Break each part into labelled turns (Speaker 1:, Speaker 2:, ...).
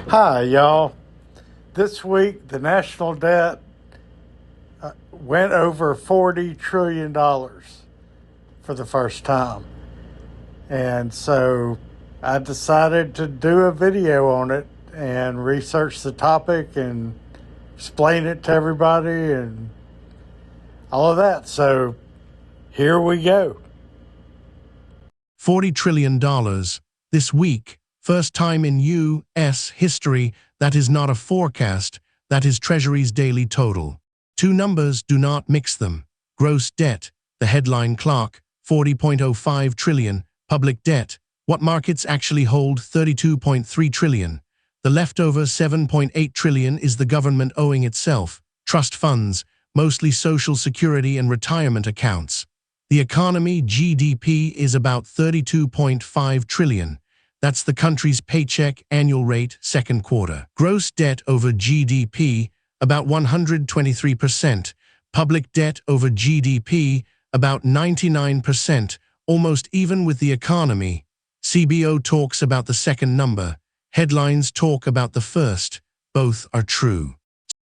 Speaker 1: Hi, y'all. This week, the national debt went over $40 trillion for the first time. And so I decided to do a video on it and research the topic and explain it to everybody and all of that. So here we go.
Speaker 2: $40 trillion this week. First time in U.S. history that is not a forecast, that is Treasury's daily total. Two numbers, do not mix them. Gross debt, the headline clock, 40.05 trillion. Public debt, what markets actually hold 32.3 trillion. The leftover 7.8 trillion is the government owing itself. Trust funds, mostly social security and retirement accounts. The economy, GDP, is about 32.5 trillion. That's the country's paycheck annual rate, second quarter. Gross debt over GDP, about 123%. Public debt over GDP, about 99%, almost even with the economy. CBO talks about the second number. Headlines talk about the first. Both are true.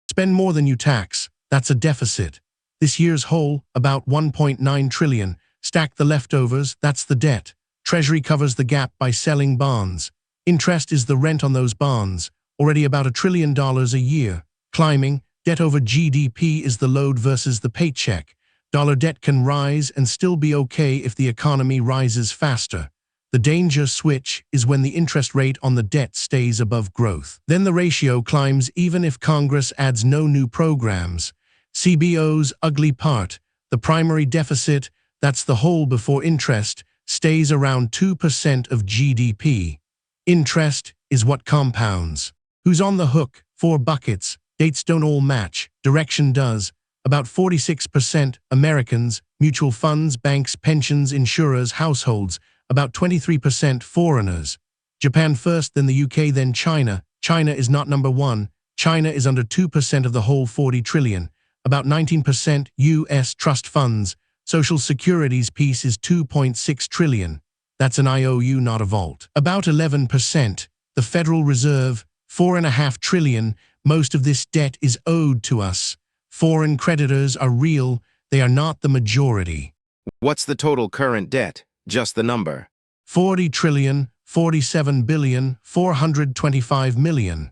Speaker 2: Spend more than you tax. That's a deficit. This year's whole, about 1.9 trillion. Stack the leftovers, that's the debt. Treasury covers the gap by selling bonds. Interest is the rent on those bonds, already about $1 trillion a year. Climbing, debt over GDP is the load versus the paycheck. Dollar debt can rise and still be okay if the economy rises faster. The danger switch is when the interest rate on the debt stays above growth. Then the ratio climbs even if Congress adds no new programs. CBO's ugly part, the primary deficit, that's the hole before interest, stays around 2% of GDP. Interest is what compounds. Who's on the hook? 4 buckets. Dates don't all match. Direction does. About 46% Americans, mutual funds, banks, pensions, insurers, households. About 23% foreigners. Japan first, then the UK, then China. China is not number 1. China is under 2% of the whole 40 trillion. About 19% US trust funds. Social Security's piece is 2.6 trillion. That's an IOU, not a vault. About 11%. The Federal Reserve, 4.5 trillion. Most of this debt is owed to us. Foreign creditors are real. They are not the majority.
Speaker 3: What's the total current debt? Just the number.
Speaker 2: 40 trillion, 47 billion, 425 million.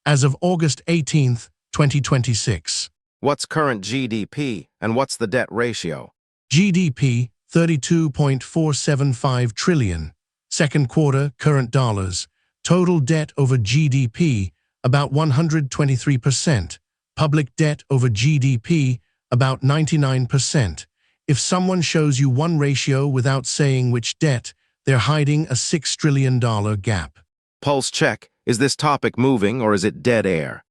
Speaker 2: As of August 18th, 2026.
Speaker 3: What's current GDP, and what's the debt ratio?
Speaker 2: GDP, 32.475 trillion. Second quarter, current dollars. Total debt over GDP, about 123%. Public debt over GDP, about 99%. If someone shows you one ratio without saying which debt, they're hiding a $6 trillion gap.
Speaker 3: Pulse check. Is this topic moving or is it dead air?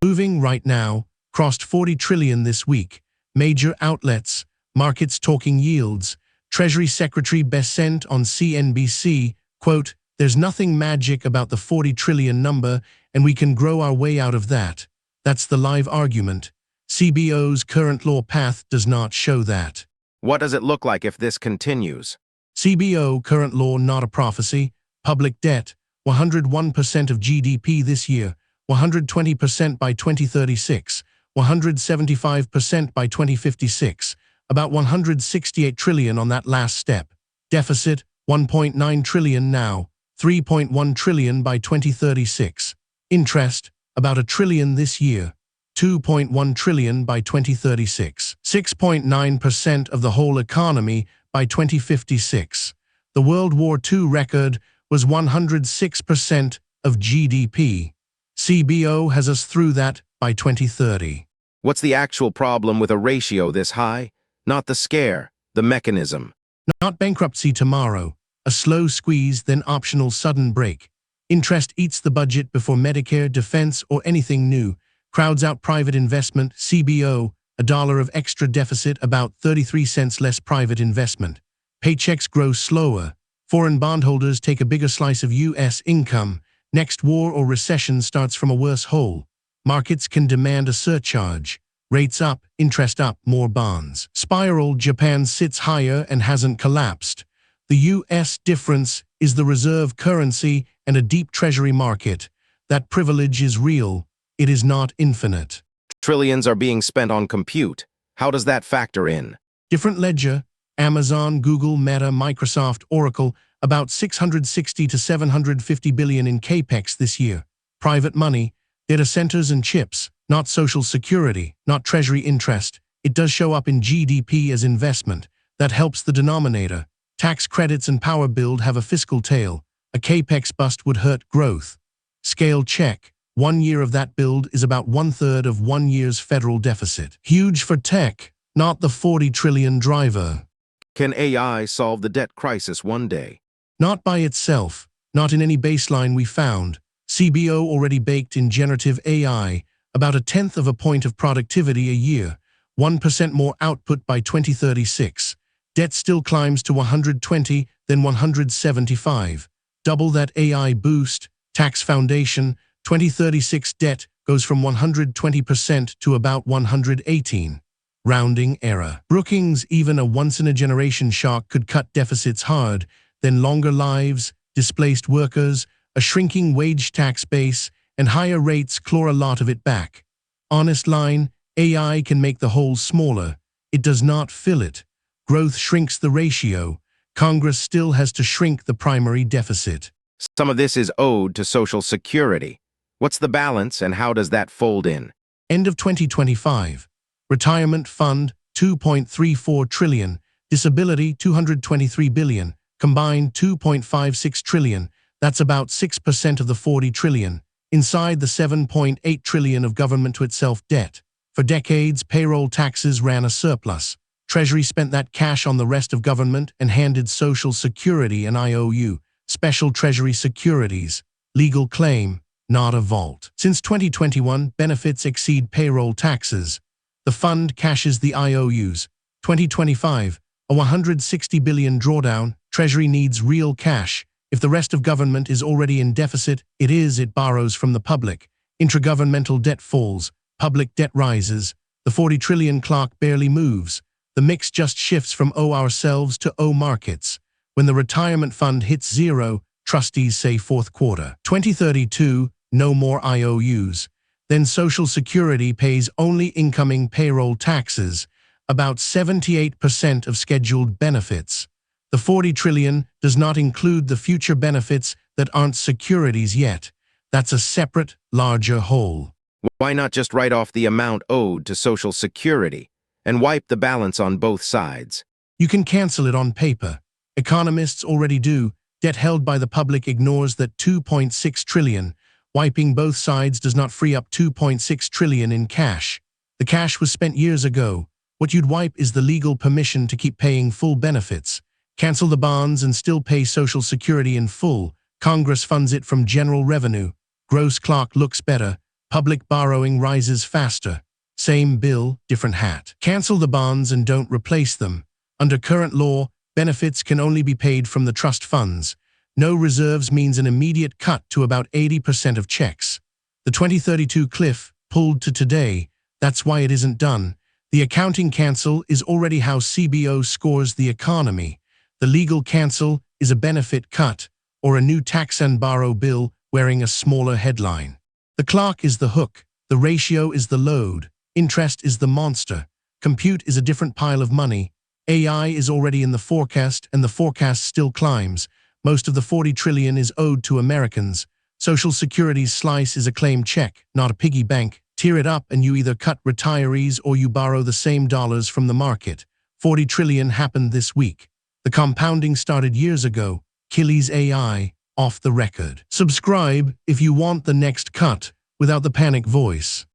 Speaker 2: Moving right now, crossed 40 trillion this week. Major outlets, markets talking yields. Treasury Secretary Bessent on CNBC, quote, "There's nothing magic about the 40 trillion number and we can grow our way out of that." That's the live argument. CBO's current law path does not show that.
Speaker 3: What does it look like if this continues?
Speaker 2: CBO current law not a prophecy. Public debt, 101% of GDP this year, 120% by 2036, 175% by 2056, about 168 trillion on that last step. Deficit, 1.9 trillion now, 3.1 trillion by 2036. Interest, about $1 trillion this year, 2.1 trillion by 2036. 6.9% of the whole economy by 2056. The World War II record was 106% of GDP. CBO has us through that by 2030.
Speaker 3: What's the actual problem with a ratio this high? Not the scare, the mechanism.
Speaker 2: Not bankruptcy tomorrow. A slow squeeze, then optional sudden break. Interest eats the budget before Medicare, defense, or anything new. Crowds out private investment. CBO, $1 of extra deficit, about 33 cents less private investment. Paychecks grow slower. Foreign bondholders take a bigger slice of U.S. income. Next war or recession starts from a worse hole. Markets can demand a surcharge. Rates up, interest up, more bonds. Spiral, Japan sits higher and hasn't collapsed. The U.S. difference is the reserve currency and a deep treasury market. That privilege is real. It is not infinite.
Speaker 3: Trillions are being spent on compute. How does that factor in?
Speaker 2: Different ledger, Amazon, Google, Meta, Microsoft, Oracle, about 660 to 750 billion in capex this year. Private money, data centers and chips, not social security, not treasury interest. It does show up in GDP as investment. That helps the denominator. Tax credits and power build have a fiscal tail. A capex bust would hurt growth. Scale check. 1 year of that build is about 1/3 of 1 year's federal deficit. Huge for tech, not the 40 trillion driver.
Speaker 3: Can AI solve the debt crisis one day?
Speaker 2: Not by itself, not in any baseline we found. CBO already baked in generative AI, about 1/10 of a point of productivity a year, 1% more output by 2036. Debt still climbs to 120, then 175. Double that AI boost, tax foundation, 2036 debt goes from 120% to about 118. Rounding error. Brookings, even a once-in-a-generation shock could cut deficits hard, then longer lives, displaced workers, a shrinking wage tax base, and higher rates claw a lot of it back. Honest line, AI can make the hole smaller. It does not fill it. Growth shrinks the ratio. Congress still has to shrink the primary deficit.
Speaker 3: Some of this is owed to Social Security. What's the balance and how does that fold in?
Speaker 2: End of 2025. Retirement fund, 2.34 trillion. Disability, 223 billion. Combined, 2.56 trillion. That's about 6% of the 40 trillion. Inside the 7.8 trillion of government-to-itself debt. For decades, payroll taxes ran a surplus. Treasury spent that cash on the rest of government and handed Social Security an IOU, special Treasury securities, legal claim, not a vault. Since 2021, benefits exceed payroll taxes. The fund cashes the IOUs. 2025, a 160 billion drawdown. Treasury needs real cash. If the rest of government is already in deficit, it borrows from the public. Intragovernmental debt falls, public debt rises. The 40 trillion clock barely moves. The mix just shifts from owe ourselves to owe markets. When the retirement fund hits zero, trustees say fourth quarter. 2032, no more IOUs. Then Social Security pays only incoming payroll taxes, about 78% of scheduled benefits. The 40 trillion does not include the future benefits that aren't securities yet. That's a separate, larger whole.
Speaker 3: Why not just write off the amount owed to Social Security and wipe the balance on both sides?
Speaker 2: You can cancel it on paper. Economists already do. Debt held by the public ignores that 2.6 trillion. Wiping both sides does not free up 2.6 trillion in cash. The cash was spent years ago. What you'd wipe is the legal permission to keep paying full benefits. Cancel the bonds and still pay Social Security in full. Congress funds it from general revenue. Gross clock looks better. Public borrowing rises faster. Same bill, different hat. Cancel the bonds and don't replace them. Under current law, benefits can only be paid from the trust funds. No reserves means an immediate cut to about 80% of checks. The 2032 cliff pulled to today. That's why it isn't done. The accounting cancel is already how CBO scores the economy. The legal cancel is a benefit cut or a new tax and borrow bill wearing a smaller headline. The clock is the hook. The ratio is the load. Interest is the monster. Compute is a different pile of money. AI is already in the forecast and the forecast still climbs. Most of the 40 trillion is owed to Americans. Social Security's slice is a claim check, not a piggy bank. Tear it up and you either cut retirees or you borrow the same dollars from the market. 40 trillion happened this week. The compounding started years ago. KillisAI, off the record. Subscribe if you want the next cut without the panic voice.